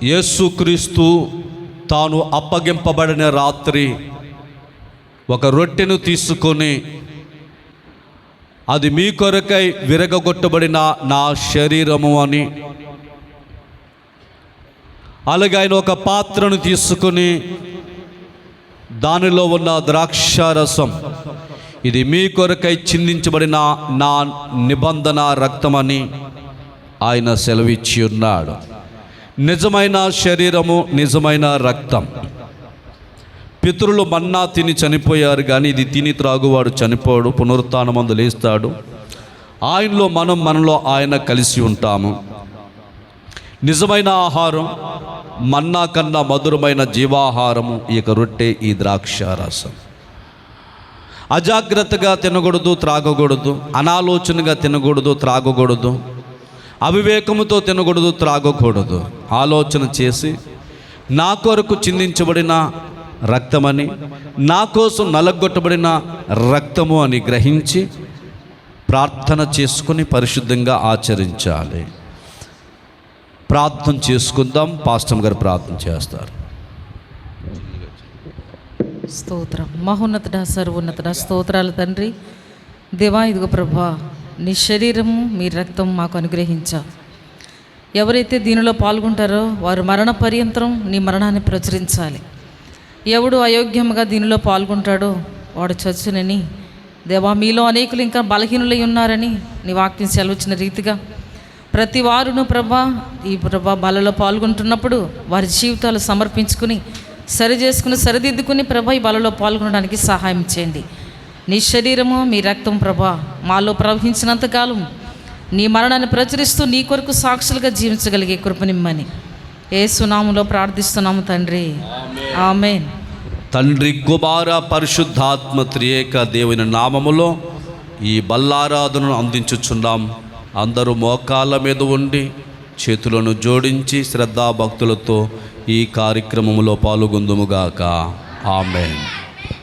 యేసుక్రీస్తు తాను అప్పగింపబడిన రాత్రి ఒక రొట్టెను తీసుకొని, అది మీ కొరకై విరగగొట్టబడిన నా శరీరము అని, అలాగే ఆయన ఒక పాత్రను తీసుకుని దానిలో ఉన్న ద్రాక్షారసం, ఇది మీ కొరకై చిందించబడిన నా నిబంధన రక్తమని ఆయన సెలవిచ్చి ఉన్నాడు. నిజమైన శరీరము, నిజమైన రక్తం. పితరులు మన్నా తిని చనిపోయారు, కానీ ఇది తిని త్రాగువాడు చనిపోడు, పునరుత్థానమందు లేస్తాడు. ఆయనలో మనలో ఆయన కలిసి ఉంటాము. నిజమైన ఆహారం, మన్నా కన్నా మధురమైన జీవాహారము ఈ రొట్టె, ఈ ద్రాక్షారసం. అజాగ్రత్తగా తినకూడదు, త్రాగకూడదు. అనాలోచనగా తినకూడదు, త్రాగకూడదు. అవివేకముతో తినకూడదు, త్రాగకూడదు. ఆలోచన చేసి నా కొరకు చిందించబడిన రక్తమని, నా కోసం నలగొట్టబడిన రక్తము అని గ్రహించి ప్రార్థన చేసుకుని పరిశుద్ధంగా ఆచరించాలి. ప్రార్థన చేసుకుందాం. పాస్టర్ గారు ప్రార్థన చేస్తారు. స్తోత్రం. మహోన్నతుడ, సర్వోన్నతుడ, స్తోత్రాలు తండ్రి. దేవా, ఇదిగో ప్రభా, నీ శరీరము, మీ రక్తం మాకు అనుగ్రహించావు. ఎవరైతే దీనిలో పాల్గొంటారో వారు మరణ పర్యంతరం నీ మరణాన్ని ప్రచురించాలి. ఎవడు అయోగ్యముగా దీనిలో పాల్గొంటాడో వాడు చచ్చునని. దేవా, మీలో అనేకులు ఇంకా బలహీనులై ఉన్నారని నీ వాక్యం సెలవుచ్చిన రీతిగా ప్రతి వారును ప్రభా, ఈ ప్రభా బలలో పాల్గొంటున్నప్పుడు వారి జీవితాలు సమర్పించుకుని సరిదిద్దుకుని ప్రభా ఈ బలలో పాల్గొనడానికి సహాయం చేయండి. నీ శరీరము, మీ రక్తం ప్రభా మాలో ప్రవహించినంతకాలం నీ మరణాన్ని ప్రచురిస్తూ నీ కొరకు సాక్షులుగా జీవించగలిగే కృపనిమ్మని యేసు నామములో ప్రార్థిస్తున్నాము తండ్రి, ఆమేన్. తండ్రి, కుమార, పరిశుద్ధాత్మ త్రియేక దేవుని నామములో ఈ బల్లారాధనను అందించుచున్నాం. అందరూ మోకాళ్ళ మీద ఉండి చేతులను జోడించి శ్రద్ధాభక్తులతో ఈ కార్యక్రమంలో పాల్గొందుముగాక. ఆమేన్.